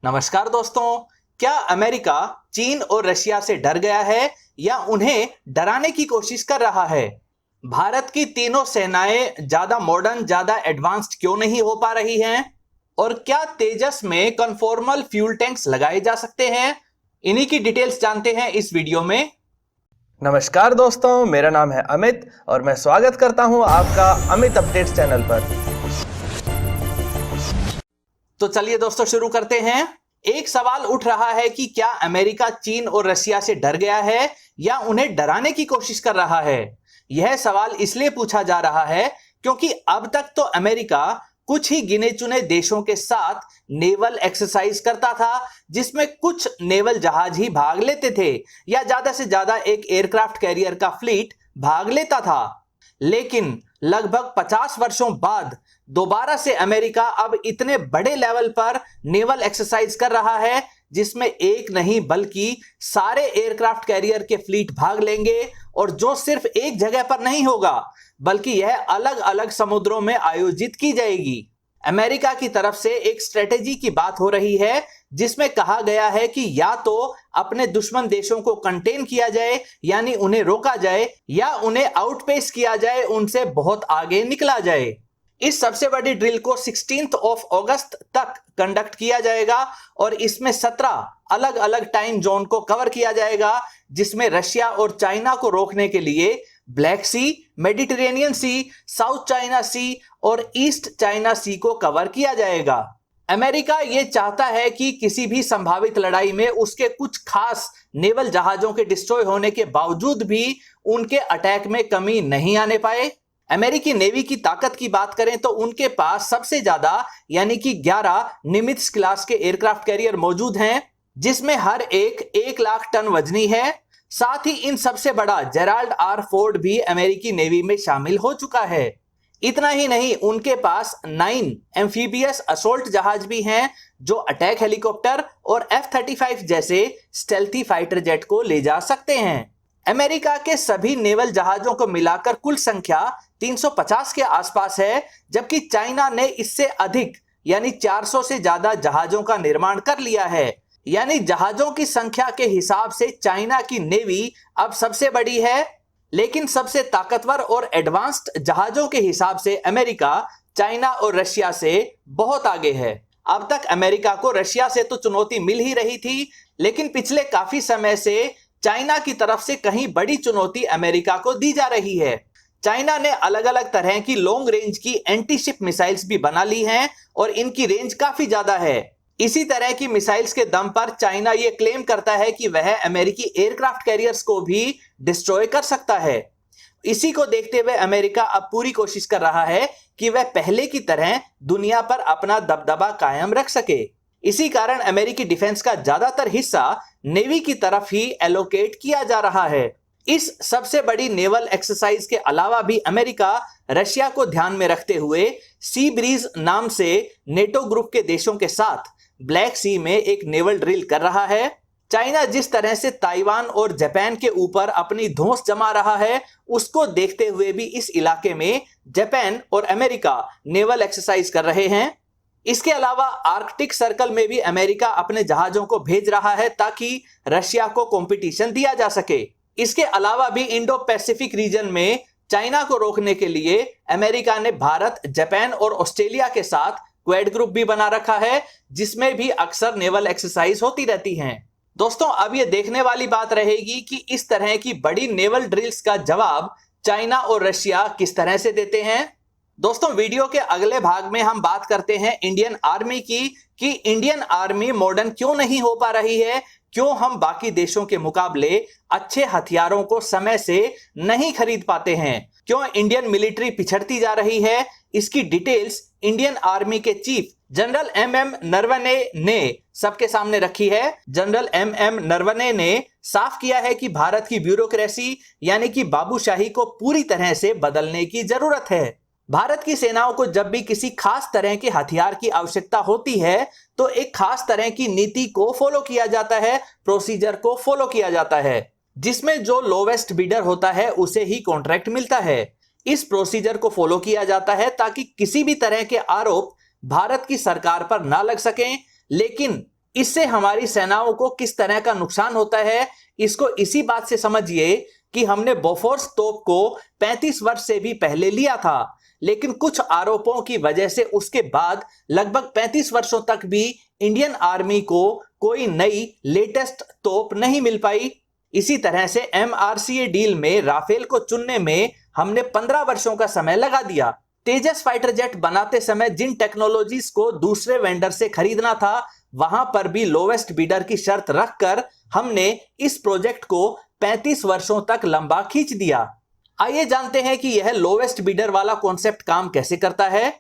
नमस्कार दोस्तों, क्या अमेरिका चीन और रशिया से डर गया है या उन्हें डराने की कोशिश कर रहा है? भारत की तीनों सेनाएं ज्यादा मॉडर्न, ज्यादा एडवांस्ड क्यों नहीं हो पा रही हैं? और क्या तेजस में कन्फॉर्मल फ्यूल टैंक्स लगाए जा सकते हैं? इन्हीं की डिटेल्स जानते हैं इस वीडियो में। नमस्कार दोस्तों, मेरा नाम है अमित और मैं स्वागत करता हूं आपका अमित अपडेट्स चैनल पर। तो चलिए दोस्तों शुरू करते हैं। एक सवाल उठ रहा है कि क्या अमेरिका चीन और रशिया से डर गया है या उन्हें डराने की कोशिश कर रहा है? यह सवाल इसलिए पूछा जा रहा है क्योंकि अब तक तो अमेरिका कुछ ही गिने चुने देशों के साथ नेवल एक्सरसाइज करता था, जिसमें कुछ नेवल जहाज ही भाग लेते थे या ज्यादा से ज्यादा एक एयरक्राफ्ट कैरियर का फ्लीट भाग लेता था। लेकिन लगभग 50 वर्षों बाद दोबारा से अमेरिका अब इतने बड़े लेवल पर नेवल एक्सरसाइज कर रहा है, जिसमें एक नहीं बल्कि सारे एयरक्राफ्ट कैरियर के फ्लीट भाग लेंगे, और जो सिर्फ एक जगह पर नहीं होगा बल्कि यह अलग अलग समुद्रों में आयोजित की जाएगी। अमेरिका की तरफ से एक स्ट्रेटेजी की बात हो रही है, जिसमें कहा गया है कि या तो अपने दुश्मन देशों को कंटेन किया जाए, यानी उन्हें रोका जाए, या उन्हें आउटपेस किया जाए, उनसे बहुत आगे निकला जाए। इस सबसे बड़ी ड्रिल को 16 अगस्त तक कंडक्ट किया जाएगा और इसमें 17 अलग अलग टाइम जोन को कवर किया जाएगा, जिसमें रशिया और चाइना को रोकने के लिए ब्लैक सी, मेडिटेरेनियन सी, साउथ चाइना सी और ईस्ट चाइना सी को कवर किया जाएगा। अमेरिका यह चाहता है कि किसी भी संभावित लड़ाई में उसके कुछ खास नेवल जहाजों के डिस्ट्रॉय होने के बावजूद भी उनके अटैक में कमी नहीं आने पाए। अमेरिकी नेवी की ताकत की बात करें तो उनके पास सबसे ज्यादा यानी कि 11 निमित्ज क्लास के एयरक्राफ्ट कैरियर मौजूद हैं, जिसमें हर एक 1 लाख टन वजनी है। साथ ही इन सबसे बड़ा जेराल्ड आर फोर्ड भी अमेरिकी नेवी में शामिल हो चुका है। इतना ही नहीं, उनके पास 9 एम्फीबियस असोल्ट जहाज भी हैं, जो अटैक हेलीकॉप्टर और F-35 जैसे स्टेल्थी फाइटर जेट को ले जा सकते हैं। अमेरिका के सभी नेवल जहाजों को मिलाकर कुल संख्या 350 के आसपास है, जबकि चाइना ने इससे अधिक यानी 400 से ज्यादा जहाजों का निर्माण कर लिया है। यानी जहाजों की संख्या के हिसाब से चाइना की नेवी अब सबसे बड़ी है, लेकिन सबसे ताकतवर और एडवांस्ड जहाजों के हिसाब से अमेरिका चाइना और रशिया से बहुत आगे है। अब तक अमेरिका को रशिया से तो चुनौती मिल ही रही थी, लेकिन पिछले काफी समय से चाइना की तरफ से कहीं बड़ी चुनौती अमेरिका को दी जा रही है। चाइना ने अलग अलग तरह की लॉन्ग रेंज की एंटी शिप मिसाइल्स भी बना ली हैं और इनकी रेंज काफी ज्यादा है। इसी तरह की मिसाइल्स के दम पर चाइना यह क्लेम करता है कि वह अमेरिकी एयरक्राफ्ट कैरियर्स को भी डिस्ट्रॉय कर सकता है। इसी को देखते हुए अमेरिका अब पूरी कोशिश कर रहा है कि वह पहले की तरह दुनिया पर अपना दबदबा कायम रख सके। इसी कारण अमेरिकी डिफेंस का ज्यादातर हिस्सा नेवी की तरफ ही एलोकेट किया जा रहा है। इस सबसे बड़ी नेवल एक्सरसाइज के अलावा भी अमेरिका रशिया को ध्यान में रखते हुए सी ब्रीज नाम से नेटो ग्रुप के देशों के साथ ब्लैक सी में एक नेवल ड्रिल कर रहा है। चाइना जिस तरह से ताइवान और जापान के ऊपर अपनी धौंस जमा रहा है, उसको देखते हुए भी इस इलाके में जापान और अमेरिका नेवल एक्सरसाइज कर रहे हैं। इसके अलावा आर्कटिक सर्कल में भी अमेरिका अपने जहाजों को भेज रहा है ताकि रशिया को कंपटीशन दिया जा सके। इसके अलावा भी इंडो पैसिफिक रीजन में चाइना को रोकने के लिए अमेरिका ने भारत, जापान और ऑस्ट्रेलिया के साथ क्वाड ग्रुप भी बना रखा है, जिसमें भी अक्सर नेवल एक्सरसाइज होती रहती हैं। दोस्तों, अब यह देखने वाली बात रहेगी कि इस तरह की बड़ी नेवल ड्रिल्स का जवाब चाइना और रशिया किस तरह से देते हैं। दोस्तों, वीडियो के अगले भाग में हम बात करते हैं इंडियन आर्मी की, कि इंडियन आर्मी मॉडर्न क्यों नहीं हो पा रही है, क्यों हम बाकी देशों के मुकाबले अच्छे हथियारों को समय से नहीं खरीद पाते हैं, क्यों इंडियन मिलिट्री पिछड़ती जा रही है। इसकी डिटेल्स इंडियन आर्मी के चीफ जनरल एमएम नरवणे ने सबके सामने रखी है। जनरल एमएम नरवणे ने साफ किया है कि भारत की ब्यूरोक्रेसी यानी कि बाबूशाही को पूरी तरह से बदलने की जरूरत है। भारत की सेनाओं को जब भी किसी खास तरह के हथियार की आवश्यकता होती है तो एक खास तरह की नीति को फॉलो किया जाता है, प्रोसीजर को फॉलो किया जाता है, जिसमें जो लोवेस्ट बिडर होता है उसे ही कॉन्ट्रैक्ट मिलता है। इस प्रोसीजर को फॉलो किया जाता है ताकि किसी भी तरह के आरोप भारत की सरकार पर ना लग सकें, लेकिन इससे हमारी सेनाओं को किस तरह का नुकसान होता है, इसको इसी बात से समझिए कि हमने बोफोर्स तोप को 35 वर्ष से भी पहले लिया था, लेकिन कुछ आरोपों की वजह से उसके बाद लगभग 35 वर्षों तक भी इंडियन आर्मी को कोई नई लेटेस्ट तोप नहीं मिल पाई। इसी तरह से MRCA डील में राफेल को चुनने में हमने 15 वर्षों का समय लगा दिया। तेजस फाइटर जेट बनाते समय जिन टेक्नोलॉजीज को दूसरे वेंडर से खरीदना था, वहां पर भी लोवेस्ट बिडर की शर्त रखकर हमने इस प्रोजेक्ट को 35 वर्षों तक लंबा खींच दिया। आइए जानते हैं कि यह लोवेस्ट बिडर वाला कॉन्सेप्ट काम कैसे करता है।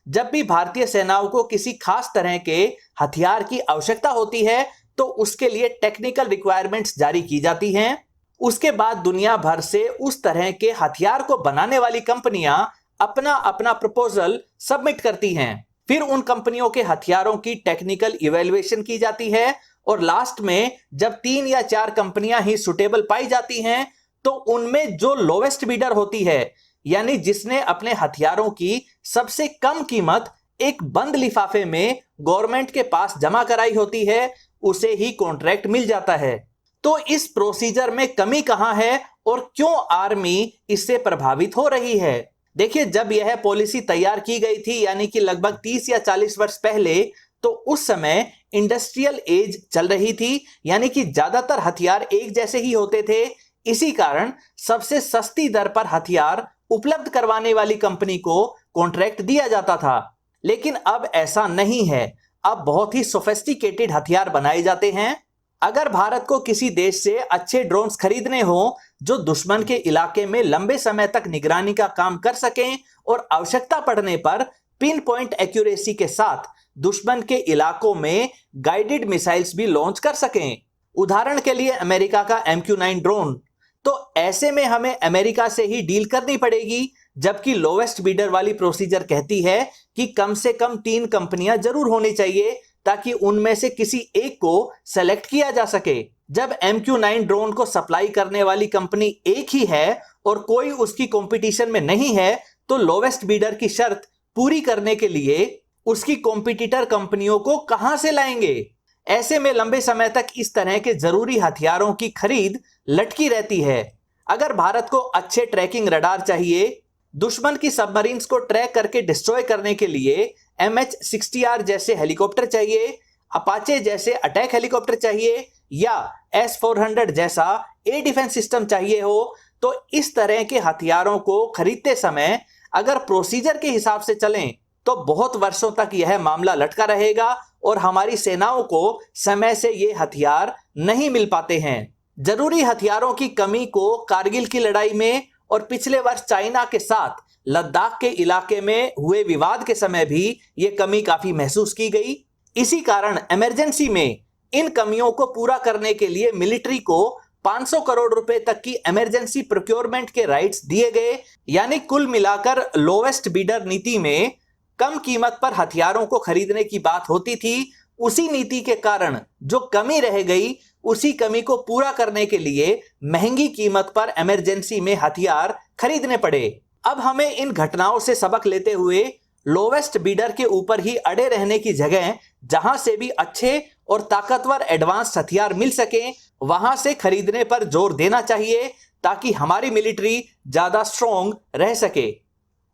जब भी भारतीय सेनाओं को किसी खास तरह के हथियार की आवश्यकता होती है तो उसके लिए टेक्निकल रिक्वायरमेंट्स जारी की जाती हैं। उसके बाद दुनिया भर से उस तरह के हथियार को बनाने वाली कंपनियां अपना अपना प्रपोजल सबमिट करती हैं। फिर उन कंपनियों के हथियारों की टेक्निकल इवैल्यूएशन की जाती है और लास्ट में जब 3 या 4 कंपनियां ही सुटेबल पाई जाती हैं तो उनमें जो लोवेस्ट बिडर होती है, यानी जिसने अपने हथियारों की सबसे कम कीमत एक बंद लिफाफे में गवर्नमेंट के पास जमा कराई होती है, उसे ही कॉन्ट्रैक्ट मिल जाता है। तो इस प्रोसीजर में कमी कहां है और क्यों आर्मी इससे प्रभावित हो रही है? देखिए, जब यह पॉलिसी तैयार की गई थी, यानी कि लगभग 30 या 40 वर्ष पहले, तो उस समय इंडस्ट्रियल एज चल रही थी, यानी कि ज्यादातर हथियार एक जैसे ही होते थे। इसी कारण सबसे सस्ती दर पर हथियार उपलब्ध करवाने वाली कंपनी को कॉन्ट्रैक्ट दिया जाता था। लेकिन अब ऐसा नहीं है। अब बहुत ही सोफिस्टिकेटेड हथियार बनाए जाते हैं। अगर भारत को किसी देश से अच्छे ड्रोन्स खरीदने हो जो दुश्मन के इलाके में लंबे समय तक निगरानी का काम कर सकें और आवश्यकता पड़ने पर पिन पॉइंट एक्यूरेसी के साथ दुश्मन के इलाकों में गाइडेड मिसाइल्स भी लॉन्च कर सकें, उदाहरण के लिए अमेरिका का MQ-9 ड्रोन, तो ऐसे में हमें अमेरिका से ही डील करनी पड़ेगी। जबकि लोवेस्ट बिडर वाली प्रोसीजर कहती है कि कम से कम 3 कंपनियां जरूर होनी चाहिए ताकि उनमें से किसी एक को सेलेक्ट किया जा सके। जब MQ-9 ड्रोन को सप्लाई करने वाली कंपनी एक ही है और कोई उसकी कंपटीशन में नहीं है, तो लोवेस्ट बिडर की शर्त पूरी करने के लिए उसकी कॉम्पिटिटर कंपनियों को कहां से लाएंगे? ऐसे में लंबे समय तक इस तरह के जरूरी हथियारों की खरीद लटकी रहती है। अगर भारत को अच्छे ट्रैकिंग रडार चाहिए, दुश्मन की सबमरीन्स को ट्रैक करके डिस्ट्रॉय करने के लिए MH-60R जैसे हेलीकॉप्टर चाहिए, अपाचे जैसे अटैक हेलीकॉप्टर चाहिए या S-400 जैसा एयर डिफेंस सिस्टम चाहिए हो, तो इस तरह के हथियारों को खरीदते समय अगर प्रोसीजर के हिसाब से चलें तो बहुत वर्षों तक यह मामला लटका रहेगा और हमारी सेनाओं को समय से ये हथियार नहीं मिल पाते हैं। जरूरी हथियारों की कमी को कारगिल की लड़ाई में और पिछले वर्ष चाइना के साथ लद्दाख के इलाके में हुए विवाद के समय भी ये कमी काफी महसूस की गई। इसी कारण इमरजेंसी में इन कमियों को पूरा करने के लिए मिलिट्री को 500 करोड़ रुपए तक की इमरजेंसी प्रोक्योरमेंट के राइट्स दिए गए। यानी कुल मिलाकर लोवेस्ट बिडर नीति में कम कीमत पर हथियारों को खरीदने की बात होती थी। उसी नीति के कारण जो कमी रह गई, उसी कमी को पूरा करने के लिए महंगी कीमत पर इमरजेंसी में हथियार खरीदने पड़े। अब हमें इन घटनाओं से सबक लेते हुए लोवेस्ट बिडर के ऊपर ही अड़े रहने की जगह जहां से भी अच्छे और ताकतवर एडवांस हथियार मिल सके, वहां से खरीदने पर जोर देना चाहिए ताकि हमारी मिलिट्री ज्यादा स्ट्रॉन्ग रह सके।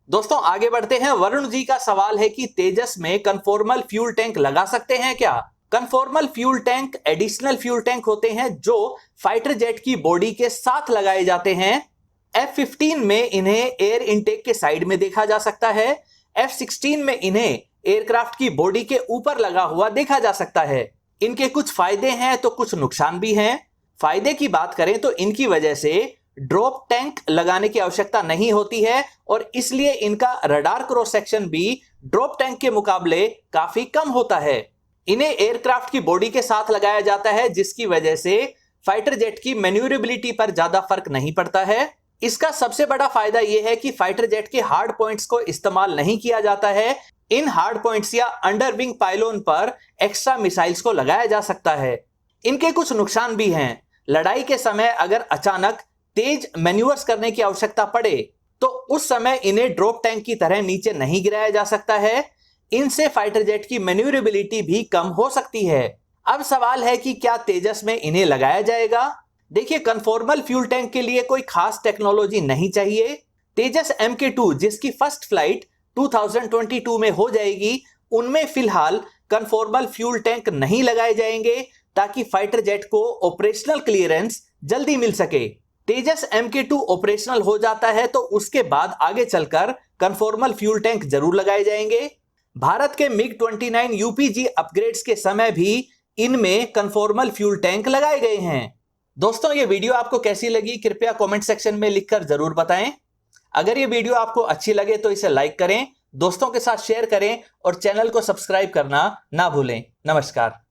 दोस्तों, आगे बढ़ते हैं। वरुण जी का सवाल है कि तेजस में कन्फॉर्मल फ्यूल टैंक लगा सकते हैं क्या? Conformal fuel tank additional fuel tank होते हैं जो फाइटर जेट की बॉडी के साथ लगाए जाते हैं। F-15 में इन्हें एयर इनटेक के साइड में देखा जा सकता है। F-16 में इन्हें एयरक्राफ्ट की बॉडी के ऊपर लगा हुआ देखा जा सकता है। इनके कुछ फायदे हैं तो कुछ नुकसान भी हैं। फायदे की बात करें तो इनकी वजह से ड्रॉप टैंक लगाने की आवश्यकता नहीं होती है और इसलिए इनका रडार क्रॉस सेक्शन भी ड्रॉप टैंक के मुकाबले काफी कम होता है। इन्हें एयरक्राफ्ट की बॉडी के साथ लगाया जाता है, जिसकी वजह से फाइटर जेट की मैन्यूवरेबिलिटी पर ज्यादा फर्क नहीं पड़ता है। इसका सबसे बड़ा फायदा यह है कि फाइटर जेट के हार्ड पॉइंट्स को इस्तेमाल नहीं किया जाता है। इन हार्ड पॉइंट्स या अंडर विंग पाइलोन पर एक्स्ट्रा मिसाइल्स को लगाया जा सकता है। इनके कुछ नुकसान भी हैं। लड़ाई के समय अगर अचानक तेज मैन्यूवर्स करने की आवश्यकता पड़े तो उस समय इन्हें ड्रॉप टैंक की तरह नीचे नहीं गिराया जा सकता है। इनसे फाइटर जेट की मैन्यूवरेबिलिटी भी कम हो सकती है। अब सवाल है कि क्या तेजस में इन्हें लगाया जाएगा। देखिए, कन्फॉर्मल फ्यूल टैंक के लिए कोई खास टेक्नोलॉजी नहीं चाहिए। तेजस MK2 जिसकी फर्स्ट फ्लाइट 2022 में हो जाएगी, उनमें फिलहाल कन्फॉर्मल फ्यूल टैंक नहीं लगाए जाएंगे ताकि फाइटर जेट को ऑपरेशनल क्लियरेंस जल्दी मिल सके। तेजस MK2 ऑपरेशनल हो जाता है तो उसके बाद आगे चलकर कन्फॉर्मल फ्यूल टैंक जरूर लगाए जाएंगे। भारत के MiG-29 UPG अपग्रेड्स के समय भी इनमें कन्फॉर्मल फ्यूल टैंक लगाए गए हैं। दोस्तों, ये वीडियो आपको कैसी लगी कृपया कमेंट सेक्शन में लिखकर जरूर बताएं। अगर ये वीडियो आपको अच्छी लगे तो इसे लाइक करें, दोस्तों के साथ शेयर करें और चैनल को सब्सक्राइब करना ना भूलें। नमस्कार।